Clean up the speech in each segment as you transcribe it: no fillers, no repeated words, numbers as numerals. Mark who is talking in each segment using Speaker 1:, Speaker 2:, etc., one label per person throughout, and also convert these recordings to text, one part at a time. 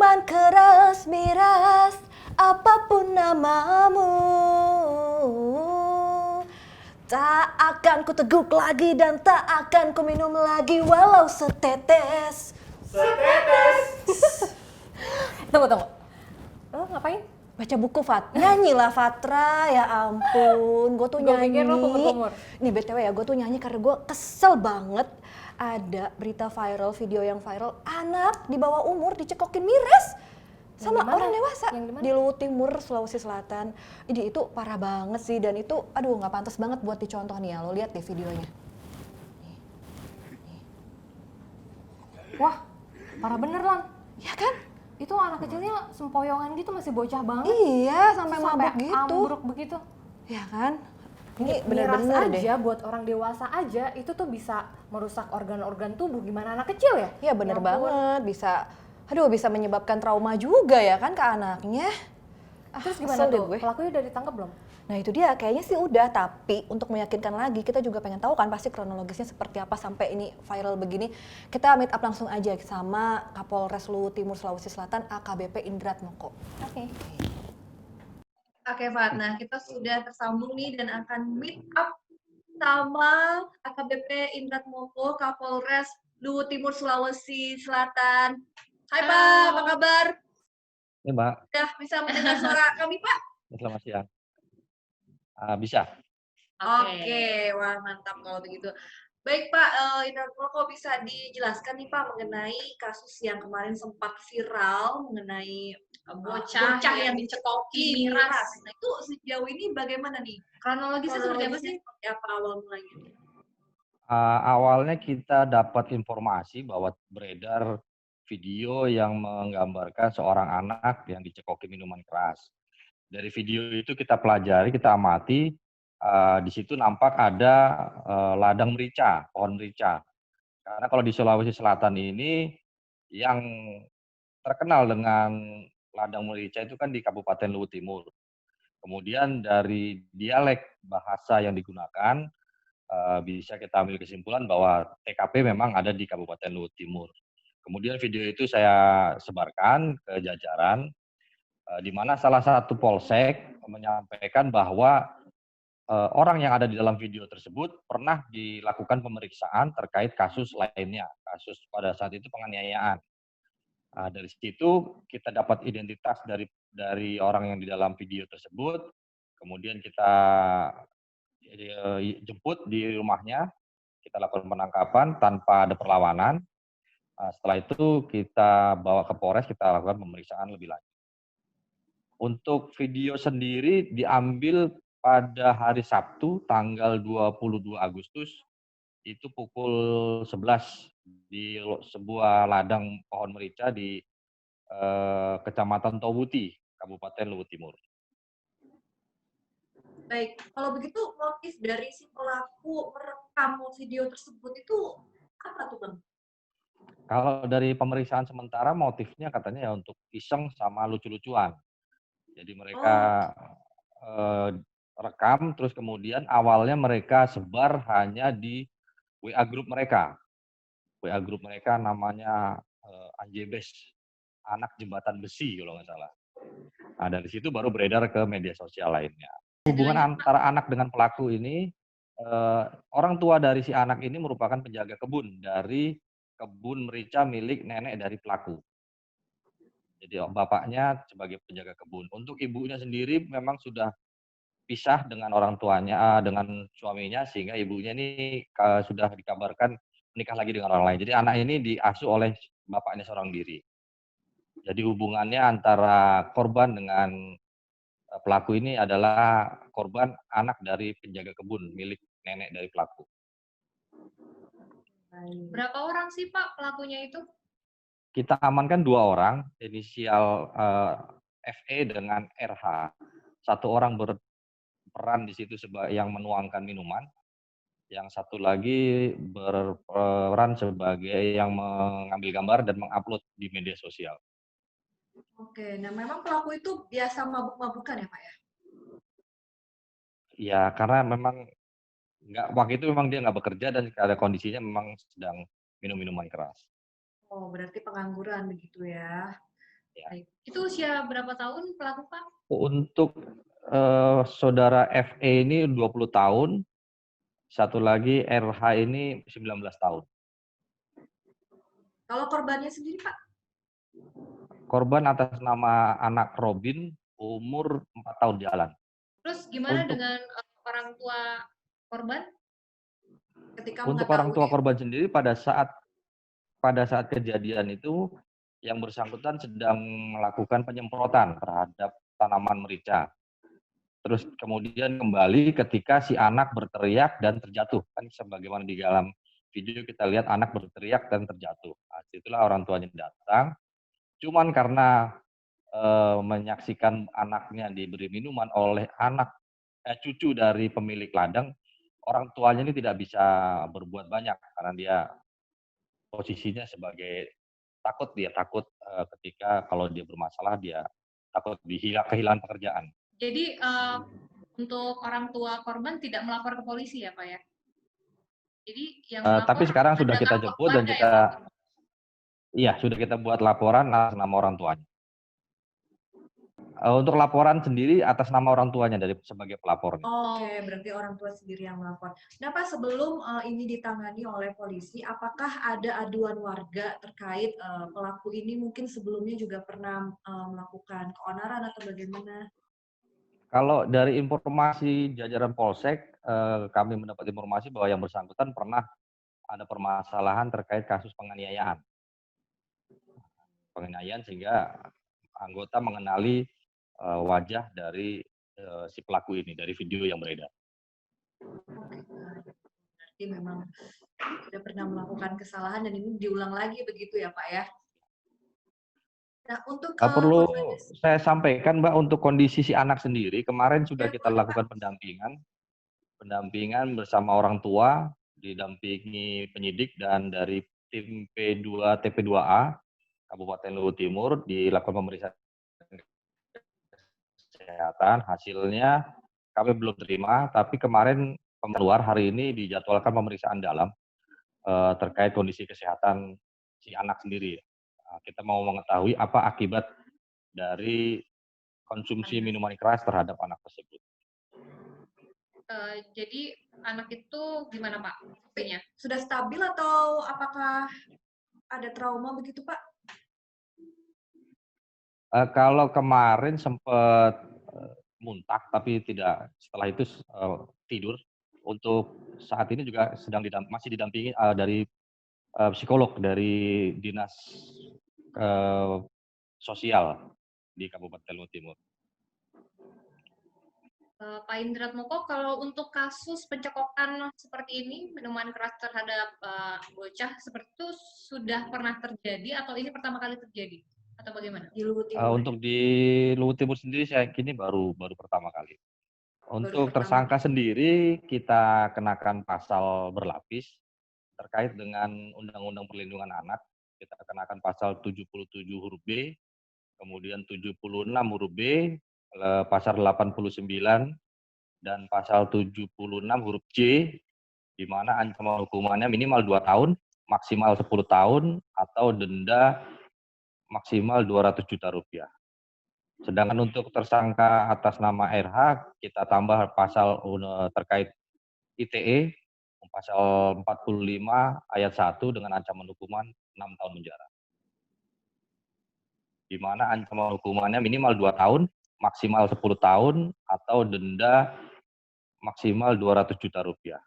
Speaker 1: Minuman keras, miras, apapun namamu, tak akan ku teguk lagi dan tak akan ku minum lagi walau setetes. Tunggu. Lo ngapain? Baca buku, Fat. Nyanyilah, Fatra. Ya ampun, gue tuh
Speaker 2: Gua
Speaker 1: nyanyi.
Speaker 2: pikir lo kumur-kumur.
Speaker 1: Nih BTW ya, gue tuh nyanyi karena gue kesel banget. Ada berita viral, video yang viral, anak di bawah umur dicekokin miras sama
Speaker 2: Yang di mana?
Speaker 1: orang dewasa
Speaker 2: Yang di mana?
Speaker 1: di Luwu Timur, Sulawesi Selatan. Ini itu parah banget sih, dan itu aduh nggak pantas banget buat dicontoh nih ya. Lo lihat deh videonya.
Speaker 2: Wah, parah bener Lan.
Speaker 1: Ya kan?
Speaker 2: Itu anak kecilnya sempoyongan gitu, masih bocah banget.
Speaker 1: Iya, sampai
Speaker 2: Terus
Speaker 1: mabuk gitu.
Speaker 2: ambruk begitu.
Speaker 1: Ya kan? Ini
Speaker 2: Miras
Speaker 1: bener-bener deh.
Speaker 2: aja buat orang dewasa aja itu tuh bisa merusak organ-organ tubuh. Gimana anak kecil ya?
Speaker 1: Iya bener
Speaker 2: Ya ampun.
Speaker 1: banget, bisa menyebabkan trauma juga ya kan ke anaknya.
Speaker 2: Terus
Speaker 1: kesel
Speaker 2: gimana
Speaker 1: deh
Speaker 2: tuh?
Speaker 1: gue.
Speaker 2: Pelakunya udah ditangkap belum?
Speaker 1: Nah itu dia, kayaknya sih udah, tapi untuk meyakinkan lagi kita juga pengen tahu kan pasti kronologisnya seperti apa sampai ini viral begini. Kita meet up langsung aja sama Kapolres Luwu Timur Sulawesi Selatan AKBP Indrat Moko.
Speaker 2: Oke.
Speaker 3: Oke, Fat. Nah, kita sudah tersambung nih dan akan meet up sama AKBP Indrat Moko, Kapolres Luwu Timur Sulawesi Selatan. Hai Pak, apa kabar?
Speaker 4: Ini Mbak,
Speaker 3: Udah bisa mendengar suara kami Pak?
Speaker 4: selamat siang. Bisa.
Speaker 3: Oke, wah mantap kalau begitu. Baik Pak, Indrat Moko bisa dijelaskan nih Pak mengenai kasus yang kemarin sempat viral mengenai bocah yang dicekoki miras. Nah itu sejauh ini bagaimana nih? Kronologisnya seperti apa sih? Seperti apa awal mulanya?
Speaker 4: Awalnya kita dapat informasi bahwa beredar video yang menggambarkan seorang anak yang dicekoki minuman keras. Dari video itu kita pelajari, kita amati, di situ nampak ada ladang merica, pohon merica. Karena kalau di Sulawesi Selatan ini yang terkenal dengan ladang merica itu kan di Kabupaten Luwu Timur. Kemudian dari dialek bahasa yang digunakan, bisa kita ambil kesimpulan bahwa TKP memang ada di Kabupaten Luwu Timur. Kemudian video itu saya sebarkan ke jajaran, di mana salah satu polsek menyampaikan bahwa orang yang ada di dalam video tersebut pernah dilakukan pemeriksaan terkait kasus lainnya, kasus pada saat itu penganiayaan. Dari situ kita dapat identitas dari orang yang di dalam video tersebut, kemudian kita jemput di rumahnya, kita lakukan penangkapan tanpa ada perlawanan. Setelah itu kita bawa ke Polres, kita lakukan pemeriksaan lebih lanjut. Untuk video sendiri diambil pada hari Sabtu tanggal 22 Agustus, itu pukul 11 di sebuah ladang pohon merica di Kecamatan Towuti, Kabupaten Luwu Timur.
Speaker 3: Baik, kalau begitu motif dari si pelaku merekam video tersebut itu apa tuh Bang?
Speaker 4: Kalau dari pemeriksaan sementara motifnya katanya ya untuk iseng sama lucu-lucuan. Jadi mereka rekam, terus kemudian awalnya mereka sebar hanya di WA grup mereka. WA grup mereka namanya Anjebes, anak jembatan besi kalau nggak salah. Nah, dari situ baru beredar ke media sosial lainnya. Hubungan antara anak dengan pelaku ini, orang tua dari si anak ini merupakan penjaga kebun dari kebun merica milik nenek dari pelaku. Jadi bapaknya sebagai penjaga kebun. Untuk ibunya sendiri memang sudah pisah dengan orang tuanya, dengan suaminya, sehingga ibunya ini sudah dikabarkan menikah lagi dengan orang lain. Jadi anak ini diasuh oleh bapaknya seorang diri. Jadi hubungannya antara korban dengan pelaku ini adalah korban anak dari penjaga kebun milik nenek dari pelaku.
Speaker 3: Berapa orang sih Pak pelakunya itu?
Speaker 4: Kita amankan 2 orang, inisial FE dengan RH. 1 orang berperan di situ yang menuangkan minuman, yang satu lagi berperan sebagai yang mengambil gambar dan mengupload di media sosial.
Speaker 3: Oke, nah memang pelaku itu biasa mabuk-mabukan ya Pak ya?
Speaker 4: Ya karena memang waktu itu memang dia nggak bekerja dan ada kondisinya memang sedang minum minuman keras.
Speaker 3: Oh, berarti pengangguran begitu ya.
Speaker 4: Ya.
Speaker 3: Baik. Itu usia berapa tahun pelaku, Pak?
Speaker 4: Untuk saudara FE ini 20 tahun, satu lagi RH ini 19 tahun.
Speaker 3: Kalau korbannya sendiri, Pak?
Speaker 4: Korban atas nama anak Robin, umur 4 tahun jalan.
Speaker 3: Terus gimana
Speaker 4: Untuk
Speaker 3: dengan orang tua korban ketika
Speaker 4: untuk orang tua
Speaker 3: mengetahui?
Speaker 4: korban sendiri pada saat kejadian itu yang bersangkutan sedang melakukan penyemprotan terhadap tanaman merica. Terus kemudian kembali ketika si anak berteriak dan terjatuh. Kan sebagaimana di dalam video kita lihat anak berteriak dan terjatuh. Nah, itulah orang tuanya datang. Cuman karena menyaksikan anaknya diberi minuman oleh cucu dari pemilik ladang, orang tuanya ini tidak bisa berbuat banyak karena dia posisinya sebagai takut ketika kalau dia bermasalah dia takut kehilangan pekerjaan.
Speaker 3: Jadi untuk orang tua korban tidak melapor ke polisi ya, Pak ya? Jadi yang
Speaker 4: Tapi
Speaker 3: melapor
Speaker 4: sekarang sudah kita
Speaker 3: adalah
Speaker 4: jemput dan
Speaker 3: keluarga ya, Pak?
Speaker 4: sudah kita buat laporan atas nama orang tuanya. Untuk laporan sendiri atas nama orang tuanya sebagai pelapornya.
Speaker 3: Oke, berarti orang tua sendiri yang melapor. Nah, Pak, sebelum ini ditangani oleh polisi, apakah ada aduan warga terkait pelaku ini mungkin sebelumnya juga pernah melakukan keonaran atau bagaimana?
Speaker 4: Kalau dari informasi jajaran Polsek, kami mendapat informasi bahwa yang bersangkutan pernah ada permasalahan terkait kasus penganiayaan. Penganiayaan sehingga anggota mengenali wajah dari si pelaku ini dari video yang beredar.
Speaker 3: Oke, berarti memang sudah pernah melakukan kesalahan dan ini diulang lagi begitu ya, Pak ya? Nah, untuk
Speaker 4: Perlu
Speaker 3: korbannya
Speaker 4: saya sampaikan, Mbak, untuk kondisi si anak sendiri, kemarin sudah
Speaker 3: ya,
Speaker 4: kita
Speaker 3: boleh, Pak.
Speaker 4: lakukan pendampingan bersama orang tua, didampingi penyidik dan dari tim P2 TP2A Kabupaten Luwu Timur dilakukan pemeriksaan kesehatan. Hasilnya kami belum terima, tapi kemarin keluar hari ini dijadwalkan pemeriksaan dalam terkait kondisi kesehatan si anak sendiri. Kita mau mengetahui apa akibat dari konsumsi minuman keras terhadap anak tersebut.
Speaker 3: Jadi anak itu gimana, Pak? Sudah stabil atau apakah ada trauma begitu, Pak?
Speaker 4: Kalau kemarin sempat muntah, tapi tidak setelah itu tidur. Untuk saat ini juga masih didampingi dari psikolog dari dinas sosial di Kabupaten Luwu Timur.
Speaker 3: Pak Indratmoko, kalau untuk kasus pencekokan seperti ini, minuman keras terhadap bocah seperti itu sudah pernah terjadi atau ini pertama kali terjadi? Atau bagaimana? Di Luwu Timur.
Speaker 4: Untuk di Luwu Timur sendiri saya kini baru pertama kali. Untuk
Speaker 3: pertama
Speaker 4: tersangka sendiri kita kenakan pasal berlapis terkait dengan Undang-Undang Perlindungan Anak. Kita kenakan pasal 77 huruf B, kemudian 76 huruf B, pasal 89 dan pasal 76 huruf C, di mana ancaman hukumannya minimal 2 tahun, maksimal 10 tahun, atau denda maksimal 200 juta rupiah. Sedangkan untuk tersangka atas nama RH, kita tambah pasal terkait ITE, pasal 45 ayat 1 dengan ancaman hukuman 6 tahun penjara. Di mana ancaman hukumannya minimal 2 tahun, maksimal 10 tahun, atau denda maksimal 200 juta rupiah.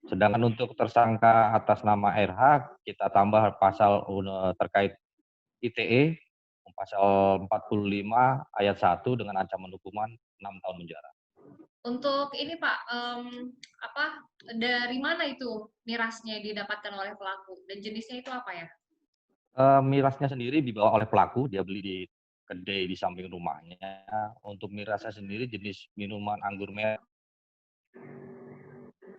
Speaker 4: Sedangkan untuk tersangka atas nama RH, kita tambah pasal terkait ITE, pasal 45 ayat 1 dengan ancaman hukuman 6 tahun penjara.
Speaker 3: Untuk ini Pak, dari mana itu mirasnya didapatkan oleh pelaku dan jenisnya itu apa ya?
Speaker 4: Mirasnya sendiri dibawa oleh pelaku, dia beli di kedai di samping rumahnya. Untuk mirasnya sendiri jenis minuman anggur merah.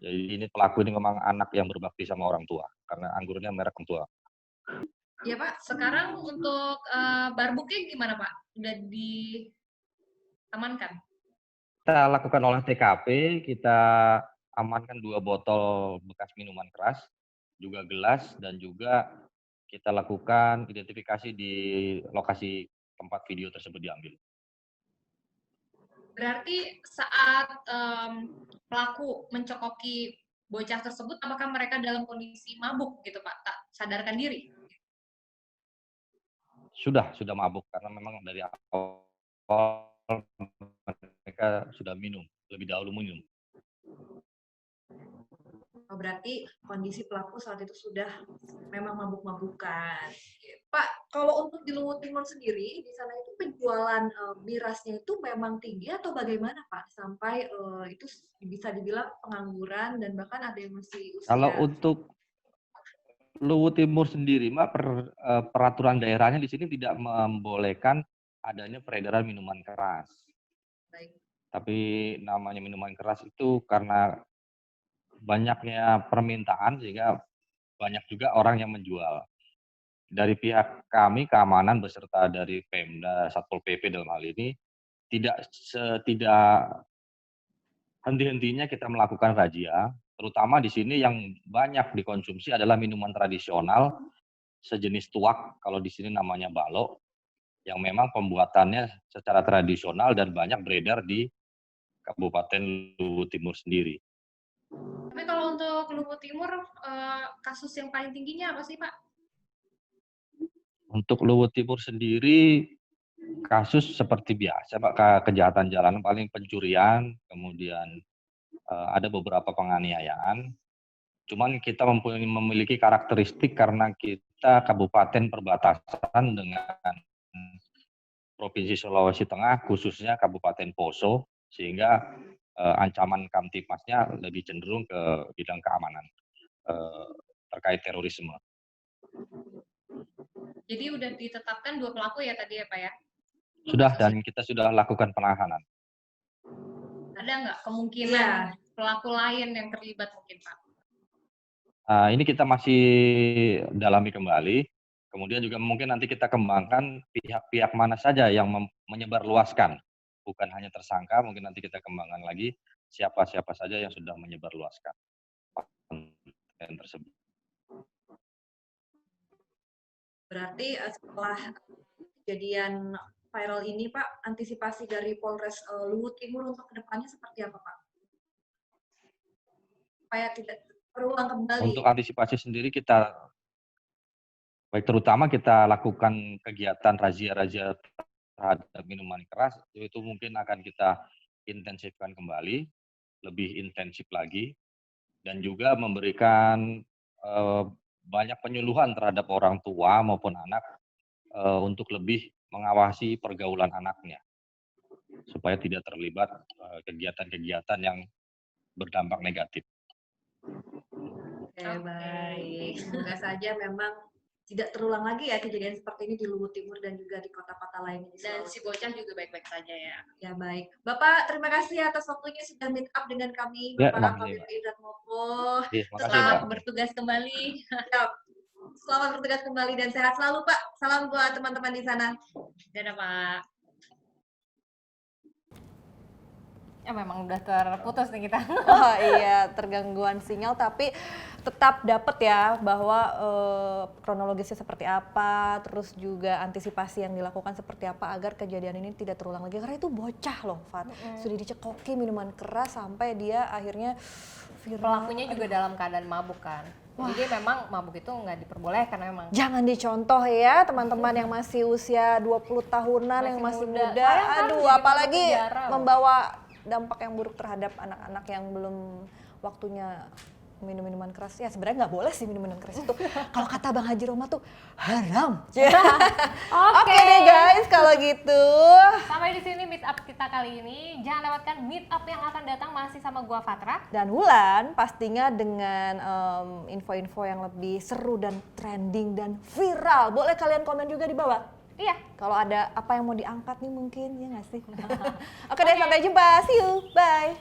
Speaker 4: Jadi ini pelaku ini memang anak yang berbakti sama orang tua, karena anggurnya merek orang tua.
Speaker 3: Ya Pak, sekarang untuk barbuknya gimana Pak? Sudah diamankan?
Speaker 4: Kita lakukan olah TKP, kita amankan 2 botol bekas minuman keras, juga gelas, dan juga kita lakukan identifikasi di lokasi tempat video tersebut diambil.
Speaker 3: Berarti saat pelaku mencekoki bocah tersebut, apakah mereka dalam kondisi mabuk gitu Pak? Tak sadarkan diri?
Speaker 4: Sudah mabuk karena memang dari awal mereka sudah minum, lebih dahulu minum.
Speaker 3: Oh, berarti kondisi pelaku saat itu sudah memang mabuk-mabukan. Pak, kalau untuk di Luwu Timur sendiri, di sana itu penjualan mirasnya itu memang tinggi atau bagaimana Pak? Sampai itu bisa dibilang pengangguran dan bahkan ada yang masih
Speaker 4: Kalau
Speaker 3: usia.
Speaker 4: untuk Luwu Timur sendiri, Mbak, peraturan daerahnya di sini tidak membolehkan adanya peredaran minuman keras.
Speaker 3: Baik.
Speaker 4: Tapi namanya minuman keras itu karena banyaknya permintaan sehingga banyak juga orang yang menjual. Dari pihak kami keamanan beserta dari Pemda, Satpol PP dalam hal ini tidak henti-hentinya kita melakukan razia, terutama di sini yang banyak dikonsumsi adalah minuman tradisional sejenis tuak, kalau di sini namanya balok, yang memang pembuatannya secara tradisional dan banyak beredar di Kabupaten Luwu Timur sendiri.
Speaker 3: Tapi kalau untuk Luwu Timur, kasus yang paling tingginya apa sih Pak?
Speaker 4: Untuk Luwu Timur sendiri, kasus seperti biasa, Pak, kejahatan jalanan paling pencurian, kemudian ada beberapa penganiayaan. Cuman kita memiliki karakteristik karena kita kabupaten perbatasan dengan Provinsi Sulawesi Tengah, khususnya Kabupaten Poso, sehingga ancaman Kamtipmasnya lebih cenderung ke bidang keamanan terkait terorisme.
Speaker 3: Jadi udah ditetapkan 2 pelaku ya tadi ya Pak ya?
Speaker 4: Sudah, dan kita sudah lakukan penahanan.
Speaker 3: Ada nggak kemungkinan pelaku lain yang terlibat mungkin Pak?
Speaker 4: Ini kita masih dalami kembali. Kemudian juga mungkin nanti kita kembangkan pihak-pihak mana saja yang menyebarluaskan. Bukan hanya tersangka, mungkin nanti kita kembangkan lagi siapa-siapa saja yang sudah menyebarluaskan konten tersebut.
Speaker 3: Berarti setelah kejadian viral ini Pak, antisipasi dari Polres Luwu Timur untuk kedepannya seperti apa Pak? Supaya tidak terulang kembali.
Speaker 4: Untuk antisipasi sendiri kita, baik terutama kita lakukan kegiatan razia-razia terhadap minuman keras, itu mungkin akan kita intensifkan kembali, lebih intensif lagi, dan juga memberikan banyak penyuluhan terhadap orang tua maupun anak untuk lebih mengawasi pergaulan anaknya, supaya tidak terlibat kegiatan-kegiatan yang berdampak negatif.
Speaker 3: Oke, baik. Semoga saja memang tidak terulang lagi ya kejadian seperti ini di Luwu Timur dan juga di kota-kota lainnya. Dan si bocah juga baik-baik saja ya. Ya baik. Bapak terima kasih atas waktunya sudah meet up dengan kami,
Speaker 4: Ya,
Speaker 3: Bapak
Speaker 4: makasih,
Speaker 3: AKBP
Speaker 4: Mbak.
Speaker 3: Datmoko.
Speaker 4: Iya, makasih,
Speaker 3: Selamat
Speaker 4: Mbak.
Speaker 3: bertugas kembali. Siap. Selamat bertugas kembali dan sehat selalu Pak. Salam buat teman-teman di sana. Dadah Pak.
Speaker 2: Ya memang udah terputus nih kita.
Speaker 1: Oh iya, tergangguan sinyal tapi tetap dapat ya bahwa kronologisnya seperti apa, terus juga antisipasi yang dilakukan seperti apa agar kejadian ini tidak terulang lagi. Karena itu bocah loh, Fat. Sudah dicekoki minuman keras sampai dia akhirnya viral.
Speaker 2: Pelakunya juga dalam keadaan mabuk kan. Jadi memang mabuk itu nggak diperbolehkan memang.
Speaker 1: Jangan dicontoh ya teman-teman yang masih usia 20 tahunan, yang masih muda.
Speaker 2: Sayang kan
Speaker 1: Aduh,
Speaker 2: jadi
Speaker 1: apalagi
Speaker 2: masuk penjara loh.
Speaker 1: membawa dampak yang buruk terhadap anak-anak yang belum waktunya minum minuman keras. Ya sebenarnya nggak boleh sih minum minuman keras itu. Kalau kata Bang Haji Roma tuh haram. Oke deh guys, kalau gitu.
Speaker 2: Sampai di sini meet up kita kali ini. Jangan lewatkan meet up yang akan datang masih sama gua Fatra.
Speaker 1: Dan Wulan pastinya dengan info-info yang lebih seru dan trending dan viral. Boleh kalian komen juga di bawah.
Speaker 2: Iya.
Speaker 1: Kalau ada apa yang mau diangkat nih mungkin, ya nggak sih? Oke deh, sampai jumpa. See you. Bye.